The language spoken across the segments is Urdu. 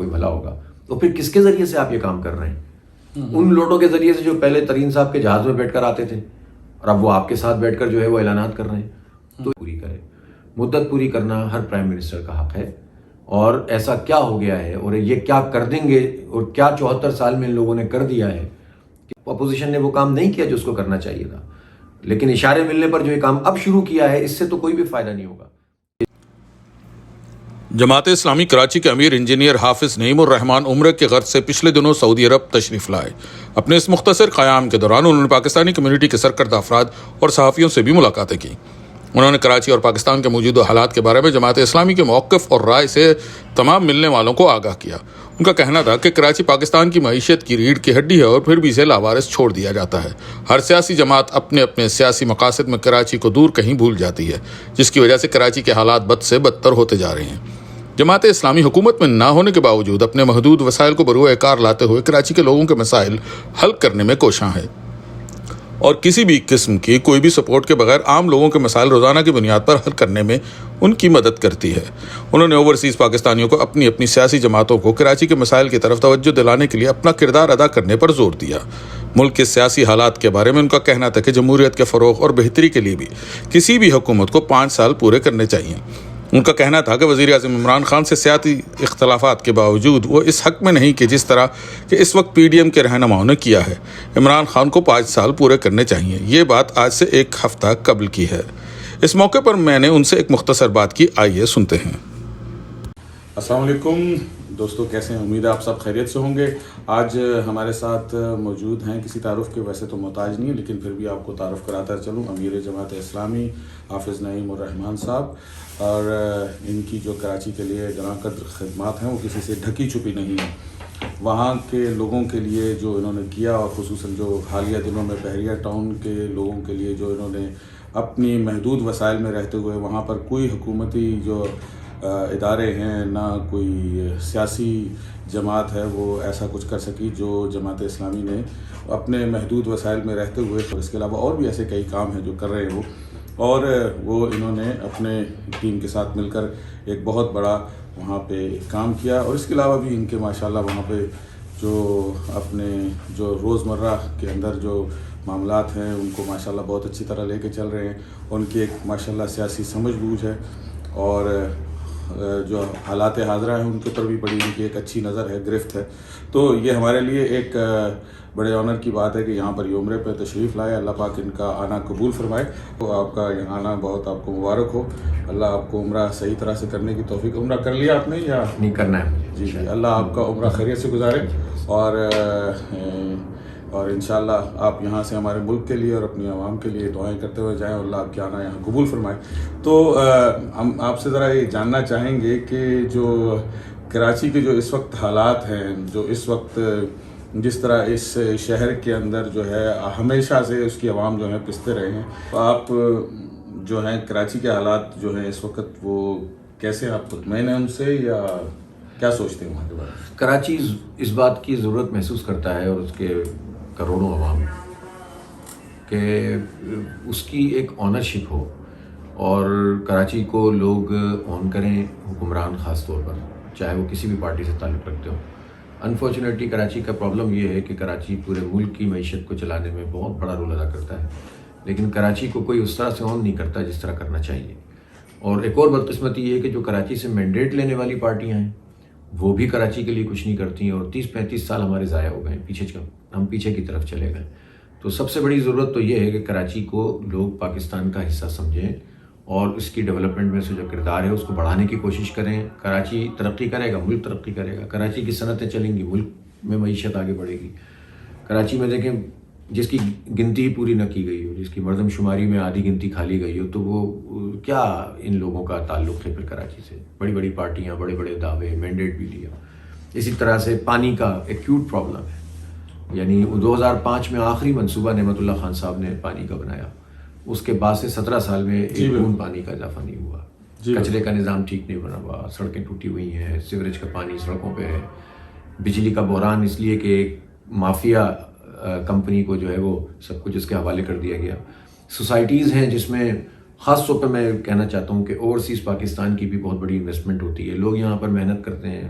کوئی بھلا ہوگا. تو پھر کس کے ذریعے سے آپ یہ کام کر رہے ہیں؟ ان لوٹوں کے ذریعے سے جو پہلے ترین صاحب کے جہاز میں بیٹھ کر آتے تھے اور اب وہ آپ کے ساتھ بیٹھ کر جو ہے وہ اعلانات کر رہے ہیں. تو پوری کرے. مدت پوری کرنا ہر پرائم منسٹر کا حق ہے. اور ایسا کیا ہو گیا ہے اور یہ کیا کر دیں گے اور کیا 74 سال میں ان لوگوں نے کر دیا ہے کہ اپوزیشن نے وہ کام نہیں کیا جو اس کو کرنا چاہیے تھا. لیکن اشارے ملنے پر جو یہ کام اب شروع کیا ہے اس سے تو کوئی بھی فائدہ نہیں ہوگا. جماعت اسلامی کراچی کے امیر انجینئر حافظ نعیم الرحمان عمرہ کے غرض سے پچھلے دنوں سعودی عرب تشریف لائے. اپنے اس مختصر قیام کے دوران انہوں نے پاکستانی کمیونٹی کے سرکردہ افراد اور صحافیوں سے بھی ملاقاتیں کی. انہوں نے کراچی اور پاکستان کے موجودہ حالات کے بارے میں جماعت اسلامی کے موقف اور رائے سے تمام ملنے والوں کو آگاہ کیا. ان کا کہنا تھا کہ کراچی پاکستان کی معیشت کی ریڑھ کی ہڈی ہے اور پھر بھی اسے لاوارث چھوڑ دیا جاتا ہے. ہر سیاسی جماعت اپنے اپنے سیاسی مقاصد میں کراچی کو دور کہیں بھول جاتی ہے، جس کی وجہ سے کراچی کے حالات بد سے بدتر ہوتے جا رہے ہیں. جماعت اسلامی حکومت میں نہ ہونے کے باوجود اپنے محدود وسائل کو بروئے کار لاتے ہوئے کراچی کے لوگوں کے مسائل حل کرنے میں کوشاں ہے اور کسی بھی قسم کی کوئی بھی سپورٹ کے بغیر عام لوگوں کے مسائل روزانہ کی بنیاد پر حل کرنے میں ان کی مدد کرتی ہے. انہوں نے اوورسیز پاکستانیوں کو اپنی اپنی سیاسی جماعتوں کو کراچی کے مسائل کی طرف توجہ دلانے کے لیے اپنا کردار ادا کرنے پر زور دیا. ملک کے سیاسی حالات کے بارے میں ان کا کہنا تھا کہ جمہوریت کے فروغ اور بہتری کے لیے بھی کسی بھی حکومت کو 5 سال پورے کرنے چاہیے. ان کا کہنا تھا کہ وزیر اعظم عمران خان سے سیاسی اختلافات کے باوجود وہ اس حق میں نہیں کہ جس طرح کہ اس وقت پی ڈی ایم کے رہنماؤں نے کیا ہے. عمران خان کو 5 سال پورے کرنے چاہیے. یہ بات آج سے 1 ہفتہ قبل کی ہے. اس موقع پر میں نے ان سے ایک مختصر بات کی. آئیے سنتے ہیں. السلام علیکم دوستو، کیسے ہیں؟ امید ہے آپ سب خیریت سے ہوں گے. آج ہمارے ساتھ موجود ہیں، کسی تعارف کے ویسے تو محتاج نہیں ہے لیکن پھر بھی آپ کو تعارف کراتا چلوں، امیر جماعت اسلامی حافظ نعیم الرحمان صاحب. اور ان کی جو کراچی کے لیے گراں قدر خدمات ہیں وہ کسی سے ڈھکی چھپی نہیں ہیں. وہاں کے لوگوں کے لیے جو انہوں نے کیا اور خصوصاً جو حالیہ دنوں میں بحریہ ٹاؤن کے لوگوں کے لیے جو انہوں نے اپنی محدود وسائل میں رہتے ہوئے وہاں پر کوئی حکومتی جو ادارے ہیں نہ کوئی سیاسی جماعت ہے وہ ایسا کچھ کر سکی جو جماعت اسلامی نے اپنے محدود وسائل میں رہتے ہوئے. اور اس کے علاوہ اور بھی ایسے کئی کام ہیں جو کر رہے ہیں اور وہ انہوں نے اپنے ٹیم کے ساتھ مل کر ایک بہت بڑا وہاں پہ کام کیا. اور اس کے علاوہ بھی ان کے ماشاءاللہ وہاں پہ جو اپنے جو روزمرہ کے اندر جو معاملات ہیں ان کو ماشاءاللہ بہت اچھی طرح لے کے چل رہے ہیں. ان کی ایک ماشاءاللہ سیاسی سمجھ بوجھ ہے اور جو حالات حاضرہ ہیں ان کے اوپر بھی بڑی ان کی ایک اچھی نظر ہے، گرفت ہے. تو یہ ہمارے لیے ایک بڑے آنر کی بات ہے کہ یہاں پر یہ عمرے پہ تشریف لائے. اللہ پاک ان کا آنا قبول فرمائے. تو آپ کا یہاں آنا بہت آپ کو مبارک ہو. اللہ آپ کو عمرہ صحیح طرح سے کرنے کی توفیق. عمرہ کر لیا آپ نے یا نہیں کرنا ہے؟ جی جی، اللہ آپ کا عمرہ خیریت سے گزارے. اور انشاءاللہ آپ یہاں سے ہمارے ملک کے لیے اور اپنی عوام کے لیے دعائیں کرتے ہوئے جائیں اور اللہ آپ کے آنا یہاں قبول فرمائے. تو ہم آپ سے ذرا یہ جاننا چاہیں گے کہ جو کراچی کے جو اس وقت حالات ہیں، جو اس وقت جس طرح اس شہر کے اندر جو ہے ہمیشہ سے اس کی عوام جو ہے پستے رہے ہیں، آپ جو ہیں کراچی کے حالات جو ہیں اس وقت وہ کیسے، آپ مطمئن ہیں ان سے یا کیا سوچتے ہیں وہاں کے بارے میں؟ کراچی اس بات کی ضرورت محسوس کرتا ہے اور اس کے کروڑوں عوام کہ اس کی ایک آنرشپ ہو اور کراچی کو لوگ اون کریں، حکمران خاص طور پر، چاہے وہ کسی بھی پارٹی سے تعلق رکھتے ہو. انفارچونیٹلی کراچی کا پرابلم یہ ہے کہ کراچی پورے ملک کی معیشت کو چلانے میں بہت بڑا رول ادا کرتا ہے لیکن کراچی کو کوئی اس طرح سے اون نہیں کرتا جس طرح کرنا چاہیے. اور ایک اور بدقسمتی یہ ہے کہ جو کراچی سے مینڈیٹ لینے والی پارٹیاں ہیں وہ بھی کراچی کے لیے کچھ نہیں کرتی ہیں اور 30-35 سال ہمارے ضائع ہو گئے، ہم پیچھے کی طرف چلے گئے. تو سب سے بڑی ضرورت تو یہ ہے کہ کراچی کو لوگ پاکستان کا حصہ سمجھیں اور اس کی ڈیولپمنٹ میں سے جو کردار ہے اس کو بڑھانے کی کوشش کریں. کراچی ترقی کرے گا، ملک ترقی کرے گا. کراچی کی صنعتیں چلیں گی، ملک میں معیشت آگے بڑھے گی. کراچی میں دیکھیں جس کی گنتی پوری نہ کی گئی ہو، جس کی مردم شماری میں آدھی گنتی کھا لی گئی ہو، تو وہ کیا ان لوگوں کا تعلق ہے پھر کراچی سے؟ بڑی بڑی پارٹیاں، بڑے بڑے دعوے، مینڈیٹ بھی لیا. اسی طرح سے پانی کا ایکیوٹ پرابلم ہے، یعنی 2005 میں آخری منصوبہ نعمت اللہ خان صاحب نے پانی کا بنایا، اس کے بعد سے 17 سال میں ایک بوند پانی کا اضافہ نہیں ہوا. کچرے کا نظام ٹھیک نہیں بنا ہوا، سڑکیں ٹوٹی ہوئی ہیں، سیوریج کا پانی سڑکوں پہ ہے. بجلی کا بحران اس لیے کہ ایک مافیا کمپنی کو جو ہے وہ سب کچھ اس کے حوالے کر دیا گیا. سوسائٹیز ہیں جس میں خاص طور پہ میں کہنا چاہتا ہوں کہ اوورسیز پاکستان کی بھی بہت بڑی انویسٹمنٹ ہوتی ہے. لوگ یہاں پر محنت کرتے ہیں،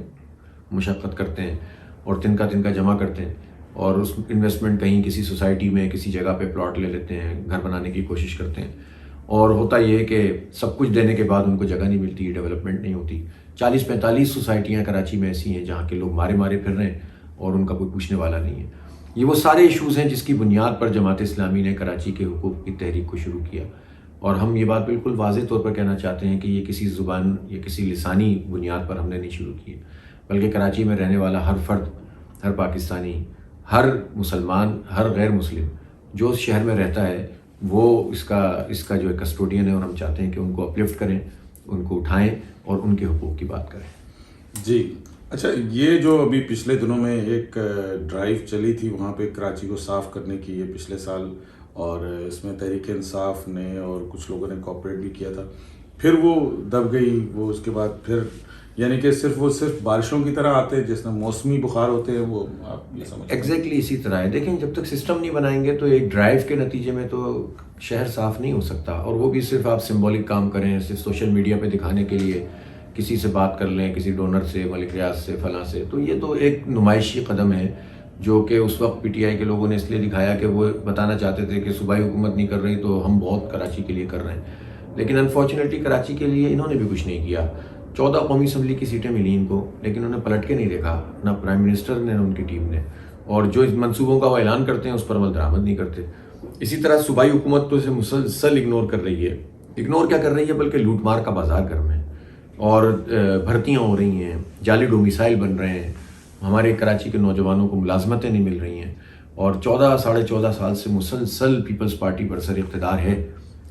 مشقت کرتے ہیں اور تنکا جمع کرتے ہیں اور اس انویسٹمنٹ کہیں کسی سوسائٹی میں کسی جگہ پہ پلاٹ لے لیتے ہیں, گھر بنانے کی کوشش کرتے ہیں, اور ہوتا یہ ہے کہ سب کچھ دینے کے بعد ان کو جگہ نہیں ملتی, ڈیولپمنٹ نہیں ہوتی. 40-45 سوسائٹیاں کراچی میں ایسی ہیں جہاں کے لوگ مارے پھر رہے ہیں اور ان کا کوئی پوچھنے والا نہیں ہے. یہ وہ سارے ایشوز ہیں جس کی بنیاد پر جماعت اسلامی نے کراچی کے حقوق کی تحریک کو شروع کیا, اور ہم یہ بات بالکل واضح طور پر کہنا چاہتے ہیں کہ یہ کسی زبان یا کسی لسانی بنیاد پر ہم نے نہیں شروع کی ہے, بلکہ کراچی میں رہنے والا ہر فرد, ہر پاکستانی, ہر مسلمان, ہر غیر مسلم جو اس شہر میں رہتا ہے وہ اس کا جو کسٹوڈین ہے, اور ہم چاہتے ہیں کہ ان کو اپلفٹ کریں, ان کو اٹھائیں اور ان کے حقوق کی بات کریں. جی اچھا, یہ جو ابھی پچھلے دنوں میں ایک ڈرائیو چلی تھی وہاں پہ کراچی کو صاف کرنے کی, یہ پچھلے سال, اور اس میں تحریک انصاف نے اور کچھ لوگوں نے کوآپریٹ بھی کیا تھا, پھر وہ دب گئی. وہ اس کے بعد پھر یعنی کہ صرف بارشوں کی طرح آتے ہیں جس میں موسمی بخار ہوتے ہیں, وہ آپ یہ سمجھ ایگزیکٹلی اسی طرح ہے. دیکھیں جب تک سسٹم نہیں بنائیں گے تو ایک ڈرائیو کے نتیجے میں تو شہر صاف نہیں ہو سکتا, اور وہ بھی صرف آپ سمبولک کام کریں, صرف سوشل میڈیا پہ دکھانے کے لیے کسی سے بات کر لیں, کسی ڈونر سے, ملک ریاض سے, فلاں سے, تو یہ تو ایک نمائشی قدم ہے جو کہ اس وقت پی ٹی آئی کے لوگوں نے اس لیے دکھایا کہ وہ بتانا چاہتے تھے کہ صوبائی حکومت نہیں کر رہی تو ہم بہت کراچی کے لیے کر رہے ہیں. لیکن انفارچونیٹلی کراچی کے لیے انہوں نے بھی کچھ نہیں کیا. 14 قومی اسمبلی کی سیٹیں ملی ان کو, لیکن انہوں نے پلٹ کے نہیں دیکھا, نہ پرائم منسٹر نے نہ ان کی ٹیم نے, اور جو اس منصوبوں کا وہ اعلان کرتے ہیں اس پر عمل درآمد نہیں کرتے. اسی طرح صوبائی حکومت تو اسے مسلسل اگنور کر رہی ہے. اگنور کیا کر رہی ہے, بلکہ لوٹ مار کا بازار گرم ہے, اور بھرتیاں ہو رہی ہیں, جعلی ڈومیسائل بن رہے ہیں, ہمارے کراچی کے نوجوانوں کو ملازمتیں نہیں مل رہی ہیں, اور 14-14.5 سال سے مسلسل پیپلز پارٹی برسر اقتدار ہے,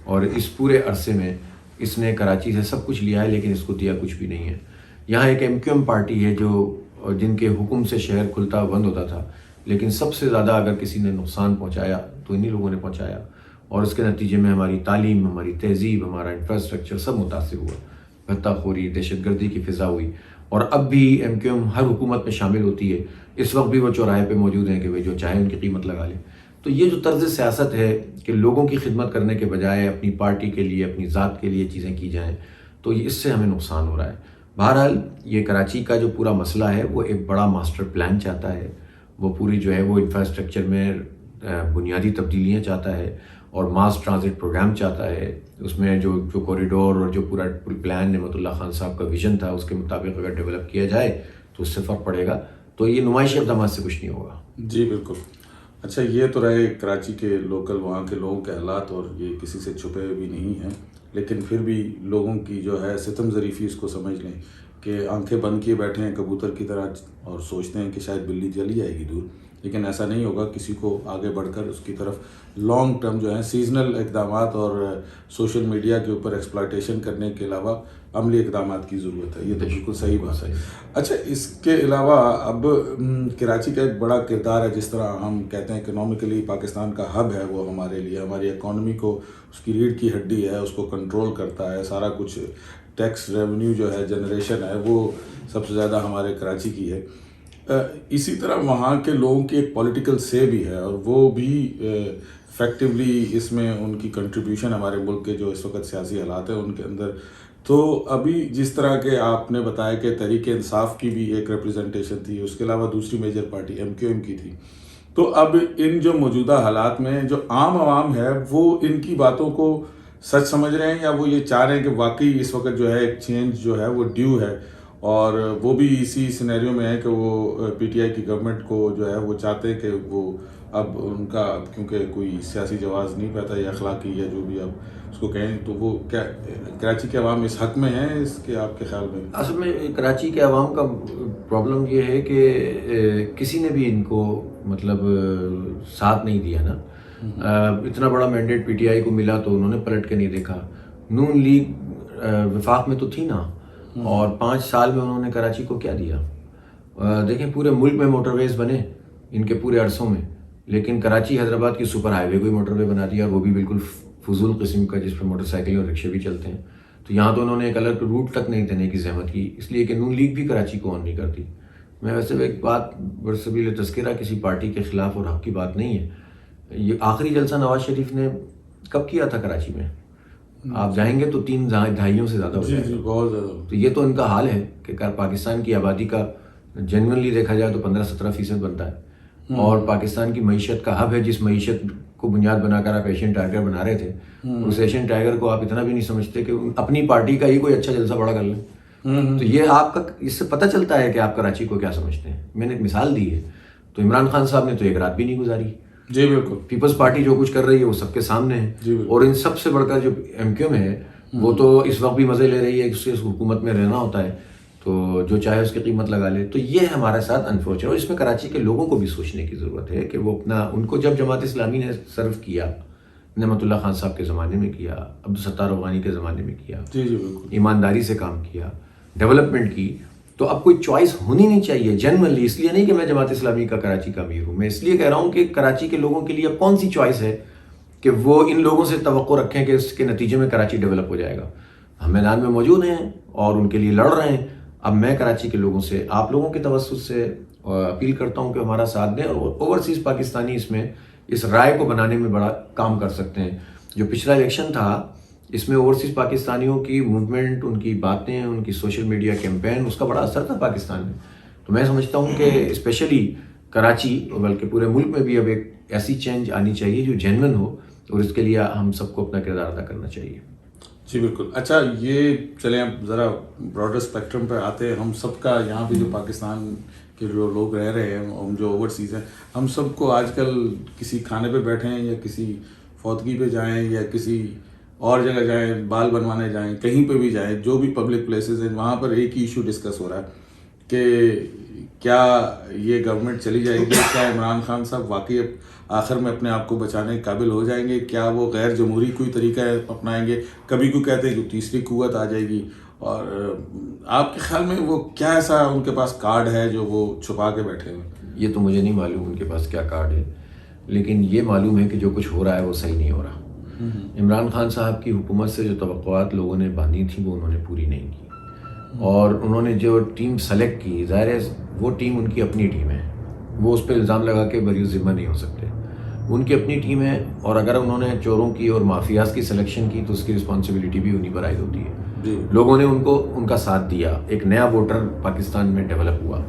اور اس پورے عرصے میں اس نے کراچی سے سب کچھ لیا ہے لیکن اس کو دیا کچھ بھی نہیں ہے. یہاں ایک MQM پارٹی ہے جو جن کے حکم سے شہر کھلتا بند ہوتا تھا, لیکن سب سے زیادہ اگر کسی نے نقصان پہنچایا تو انہی لوگوں نے پہنچایا, اور اس کے نتیجے میں ہماری تعلیم, ہماری تہذیب, ہمارا انفراسٹرکچر سب متاثر ہوا. بھتہ خوری, دہشت گردی کی فضا ہوئی, اور اب بھی MQM ہر حکومت میں شامل ہوتی ہے. اس وقت بھی وہ چوراہے پہ موجود ہیں کہ وہ جو چاہے ان کی قیمت لگا لیں. تو یہ جو طرز سیاست ہے کہ لوگوں کی خدمت کرنے کے بجائے اپنی پارٹی کے لیے, اپنی ذات کے لیے چیزیں کی جائیں, تو اس سے ہمیں نقصان ہو رہا ہے. بہرحال یہ کراچی کا جو پورا مسئلہ ہے وہ ایک بڑا ماسٹر پلان چاہتا ہے, وہ پوری جو ہے وہ انفراسٹرکچر میں بنیادی تبدیلیاں چاہتا ہے, اور ماس ٹرانزٹ پروگرام چاہتا ہے. اس میں جو کوریڈور اور جو پورا پلان نعمت اللہ خان صاحب کا ویژن تھا اس کے مطابق اگر ڈیولپ کیا جائے تو اس سے فرق پڑے گا. تو یہ نمائشی اقدامات سے کچھ نہیں ہوگا. جی بالکل. اچھا, یہ تو رہے کراچی کے لوکل, وہاں کے لوگوں کے حالات, اور یہ کسی سے چھپے بھی نہیں ہیں, لیکن پھر بھی لوگوں کی جو ہے ستم ظریفی اس کو سمجھ لیں کہ آنکھیں بند کیے بیٹھے ہیں کبوتر کی طرح, اور سوچتے ہیں کہ شاید بلی چلی جائے گی دور, لیکن ایسا نہیں ہوگا. کسی کو آگے بڑھ کر اس کی طرف لانگ ٹرم جو ہیں سیزنل اقدامات اور سوشل میڈیا کے اوپر ایکسپلائٹیشن کرنے کے علاوہ عملی اقدامات کی ضرورت ہے. یہ تو بالکل صحیح بات ہے. اچھا, اس کے علاوہ اب کراچی کا ایک بڑا کردار ہے, جس طرح ہم کہتے ہیں اکنامکلی پاکستان کا ہب ہے وہ ہمارے لیے, ہماری اکانومی کو اس کی ریڑھ کی ہڈی ہے, اس کو کنٹرول کرتا ہے. سارا کچھ ٹیکس ریونیو جو ہے جنریشن ہے وہ سب سے زیادہ ہمارے کراچی کی ہے. اسی طرح وہاں کے لوگوں کی ایک پولیٹیکل سے بھی ہے, اور وہ بھی افیکٹولی اس میں ان کی کنٹریبیوشن ہمارے ملک کے جو اس وقت سیاسی حالات ہیں ان کے اندر. تو ابھی جس طرح کے آپ نے بتایا کہ تحریک انصاف کی بھی ایک ریپریزنٹیشن تھی, اس کے علاوہ دوسری میجر پارٹی MQM کی تھی, تو اب ان جو موجودہ حالات میں جو عام عوام ہے وہ ان کی باتوں کو سچ سمجھ رہے ہیں, یا وہ یہ چاہ رہے ہیں کہ واقعی اس وقت جو ہے ایک چینج جو ہے وہ ڈیو ہے, اور وہ بھی اسی سینیریو میں ہے کہ وہ PTI کی گورنمنٹ کو جو ہے وہ چاہتے ہیں کہ وہ اب ان کا کیونکہ کوئی سیاسی جواز نہیں پاتا یا اخلاقی یا جو بھی آپ اس کو کہیں, تو وہ کیا کراچی کے عوام اس حق میں ہیں اس کے آپ کے خیال میں؟ اصل میں کراچی کے عوام کا پرابلم یہ ہے کہ کسی نے بھی ان کو مطلب ساتھ نہیں دیا نا. اتنا بڑا مینڈیٹ PTI کو ملا تو انہوں نے پلٹ کے نہیں دیکھا. نون لیگ وفاق میں تو تھی نا, اور 5 سال میں انہوں نے کراچی کو کیا دیا؟ دیکھیں پورے ملک میں موٹر ویز بنے ان کے پورے عرصوں میں, لیکن کراچی حیدرآباد کی سپر ہائی وے کو موٹر وے بنا دیا, اور وہ بھی بالکل فضول قسم کا جس پہ موٹر سائیکل اور رکشے بھی چلتے ہیں. تو یہاں تو انہوں نے ایک الگ روٹ تک نہیں دینے کی زحمت کی, اس لیے کہ نون لیگ بھی کراچی کو آن نہیں کرتی. میں ویسے ایک بات برسبیل تذکرہ کسی پارٹی کے خلاف اور حق کی بات نہیں ہے. یہ آخری جلسہ نواز شریف نے کب کیا تھا کراچی میں؟ آپ جائیں گے تو 3 دہائیوں سے زیادہ ہو جائے گا. بہت زیادہ. تو یہ تو ان کا حال ہے کہ پاکستان کی آبادی کا جنرلی دیکھا جائے تو 15-17% بنتا ہے، اور پاکستان کی معیشت کا ہب ہے، جس معیشت کو بنیاد بنا کر آپ ایشین ٹائیگر بنا رہے تھے، اس ایشین ٹائیگر کو آپ اتنا بھی نہیں سمجھتے کہ اپنی پارٹی کا ہی کوئی اچھا جلسہ بڑا کر لیں. تو یہ آپ کا اس سے پتہ چلتا ہے کہ آپ کراچی کو کیا سمجھتے ہیں. میں نے ایک مثال دی ہے، تو عمران خان صاحب نے تو ایک رات بھی نہیں گزاری. جی بالکل. پیپلز پارٹی جو کچھ کر رہی ہے وہ سب کے سامنے ہے، اور ان سب سے بڑھ کر جو ایم کیو میں ہے وہ تو اس وقت بھی مزے لے رہی ہے، اس حکومت میں رہنا ہوتا ہے تو جو چاہے اس کی قیمت لگا لے. تو یہ ہمارے ساتھ انفارچونیٹ، اور اس میں کراچی کے لوگوں کو بھی سوچنے کی ضرورت ہے کہ وہ اپنا، ان کو جب جماعت اسلامی نے سرو کیا، نعمت اللہ خان صاحب کے زمانے میں کیا، عبدالستار افغانی کے زمانے میں کیا، جی بالکل، ایمانداری سے کام کیا، ڈیولپمنٹ کی، تو اب کوئی چوائس ہونی نہیں چاہیے جنرلی. اس لیے نہیں کہ میں جماعت اسلامی کا کراچی کا امیر ہوں، میں اس لیے کہہ رہا ہوں کہ کراچی کے لوگوں کے لیے اب کون سی چوائس ہے کہ وہ ان لوگوں سے توقع رکھیں کہ اس کے نتیجے میں کراچی ڈیولپ ہو جائے گا. ہم میدان میں موجود ہیں اور ان کے لیے لڑ رہے ہیں. اب میں کراچی کے لوگوں سے، آپ لوگوں کے توسط سے اپیل کرتا ہوں کہ ہمارا ساتھ دیں، اور اوورسیز پاکستانی اس میں اس رائے کو بنانے میں بڑا کام کر سکتے ہیں. جو پچھلا الیکشن تھا اس میں اوورسیز پاکستانیوں کی موومنٹ، ان کی باتیں، ان کی سوشل میڈیا کیمپین، اس کا بڑا اثر تھا پاکستان میں. تو میں سمجھتا ہوں کہ اسپیشلی کراچی، بلکہ پورے ملک میں بھی اب ایک ایسی چینج آنی چاہیے جو جینون ہو، اور اس کے لیے ہم سب کو اپنا کردار ادا کرنا چاہیے. جی بالکل. اچھا، یہ چلیں اب ذرا براڈر اسپیکٹرم پہ آتے ہیں. ہم سب کا یہاں پہ جو پاکستان کے جو لوگ رہ رہے ہیں، ہم جو اوورسیز ہیں، ہم سب کو آج کل کسی کھانے پہ بیٹھیں یا کسی فوتگی پہ جائیں یا کسی اور جگہ جائیں، بال بنوانے جائیں، کہیں پہ بھی جائیں، جو بھی پبلک پلیسز ہیں، وہاں پر ایک ہی ایشو ڈسکس ہو رہا ہے کہ کیا یہ گورنمنٹ چلی جائے گی، کیا عمران خان صاحب واقعی آخر میں اپنے آپ کو بچانے کے قابل ہو جائیں گے، کیا وہ غیر جمہوری کوئی طریقہ اپنائیں گے. کبھی کوئی کہتے ہیں کہ تیسری قوت آ جائے گی. اور آپ کے خیال میں وہ کیا ایسا ان کے پاس کارڈ ہے جو وہ چھپا کے بیٹھے ہوئے؟ یہ تو مجھے نہیں معلوم ان کے پاس کیا کارڈ ہے، لیکن یہ معلوم ہے کہ جو کچھ ہو رہا ہے وہ صحیح نہیں ہو رہا. عمران خان صاحب کی حکومت سے جو توقعات لوگوں نے باندھی تھیں وہ انہوں نے پوری نہیں کی، اور انہوں نے جو ٹیم سلیکٹ کی، ظاہر ہے وہ ٹیم ان کی اپنی ٹیم ہے، وہ اس پہ الزام لگا کے بری ذمہ نہیں ہو سکتے. ان کی اپنی ٹیم ہے، اور اگر انہوں نے چوروں کی اور مافیاز کی سلیکشن کی تو اس کی رسپانسبلٹی بھی انہیں پر عائد ہوتی ہے. لوگوں نے ان کا ساتھ دیا. ایک نیا ووٹر پاکستان میں ڈیولپ ہوا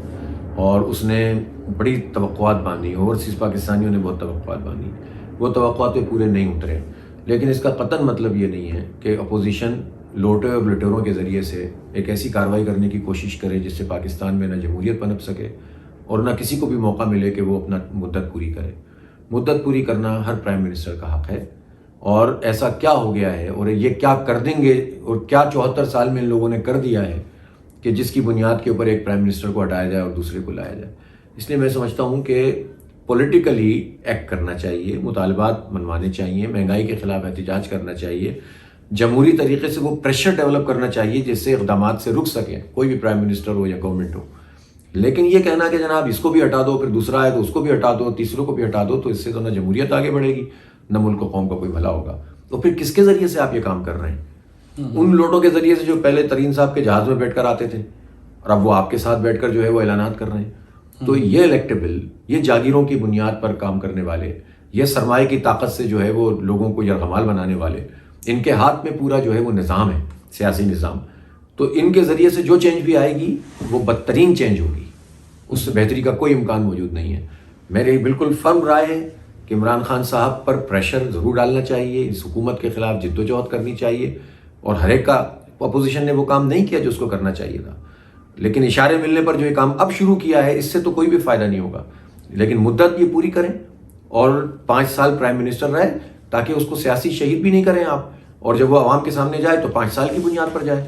اور اس نے بڑی توقعات باندھی. اوورسیز پاکستانیوں نے بہت توقعات باندھی، وہ توقعات پہ پورے نہیں اترے. لیکن اس کا قطعاً مطلب یہ نہیں ہے کہ اپوزیشن لوٹے اور لٹیروں کے ذریعے سے ایک ایسی کارروائی کرنے کی کوشش کرے جس سے پاکستان میں نہ جمہوریت پنپ سکے اور نہ کسی کو بھی موقع ملے کہ وہ اپنا مدت پوری کرے. مدت پوری کرنا ہر پرائم منسٹر کا حق ہے، اور ایسا کیا ہو گیا ہے اور یہ کیا کر دیں گے اور کیا 74 سال میں ان لوگوں نے کر دیا ہے کہ جس کی بنیاد کے اوپر ایک پرائم منسٹر کو ہٹایا جائے اور دوسرے کو لایا جائے. اس لیے میں سمجھتا ہوں کہ پولیٹیکلی ایکٹ کرنا چاہیے، مطالبات منوانے چاہیے، مہنگائی کے خلاف احتجاج کرنا چاہیے، جمہوری طریقے سے وہ پریشر ڈیولپ کرنا چاہیے جس سے اقدامات سے رک سکیں، کوئی بھی پرائم منسٹر ہو یا گورنمنٹ ہو. لیکن یہ کہنا کہ جناب اس کو بھی ہٹا دو، پھر دوسرا ہے تو اس کو بھی ہٹا دو، تیسروں کو بھی ہٹا دو، تو اس سے تو نہ جمہوریت آگے بڑھے گی نہ ملک و قوم کا کوئی بھلا ہوگا. تو پھر کس کے ذریعے سے آپ یہ کام کر رہے ہیں؟ ان لوٹوں کے ذریعے سے جو پہلے ترین صاحب کے جہاز میں بیٹھ کر آتے تھے اور اب وہ آپ کے ساتھ بیٹھ کر جو ہے وہ اعلانات کر رہے ہیں. تو یہ الیکٹیبل، یہ جاگیروں کی بنیاد پر کام کرنے والے، یہ سرمایہ کی طاقت سے جو ہے وہ لوگوں کو یرغمال بنانے والے، ان کے ہاتھ میں پورا جو ہے وہ نظام ہے، سیاسی نظام. تو ان کے ذریعے سے جو چینج بھی آئے گی وہ بدترین چینج ہوگی، اس سے بہتری کا کوئی امکان موجود نہیں ہے. میری بالکل فرم رائے ہے کہ عمران خان صاحب پر پریشر ضرور ڈالنا چاہیے، اس حکومت کے خلاف جد و جہد کرنی چاہیے، اور ہر ایک کا اپوزیشن نے وہ کام نہیں کیا جو اس کو کرنا چاہیے تھا، لیکن اشارے ملنے پر جو یہ کام اب شروع کیا ہے اس سے تو کوئی بھی فائدہ نہیں ہوگا. لیکن مدت یہ پوری کریں اور 5 سال پرائم منسٹر رہے تاکہ اس کو سیاسی شہید بھی نہیں کریں آپ، اور جب وہ عوام کے سامنے جائے تو 5 سال کی بنیاد پر جائے.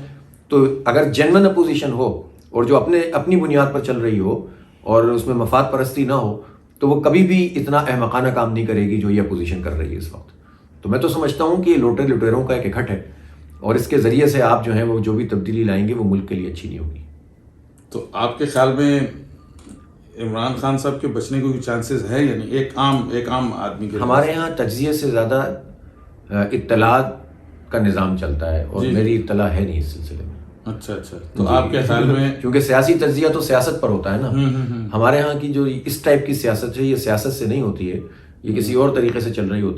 تو اگر جنون اپوزیشن ہو اور جو اپنی بنیاد پر چل رہی ہو اور اس میں مفاد پرستی نہ ہو تو وہ کبھی بھی اتنا احمقانہ کام نہیں کرے گی جو یہ اپوزیشن کر رہی ہے اس وقت. تو میں تو سمجھتا ہوں کہ یہ لٹیروں کا ایک اکٹھ ہے، اور اس کے ذریعے سے آپ جو ہیں وہ جو بھی تبدیلی لائیں گے وہ ملک کے لیے اچھی نہیں ہوگی. تو آپ کے خیال میں عمران خان صاحب کے بچنے کے کوئی چانسز ہے یا نہیں، ایک عام آدمی کے؟ ہمارے ہاں تجزیے سے زیادہ اطلاعات کا نظام چلتا ہے، اور میری اطلاع ہے نہیں اس سلسلے میں. اچھا. تو آپ کے خیال میں، کیونکہ سیاسی تجزیہ تو سیاست پر ہوتا ہے نا، ہمارے ہاں کی جو اس ٹائپ کی سیاست ہے یہ سیاست سے نہیں ہوتی ہے، یہ کسی اور طریقے سے چل رہی ہوتی ہے.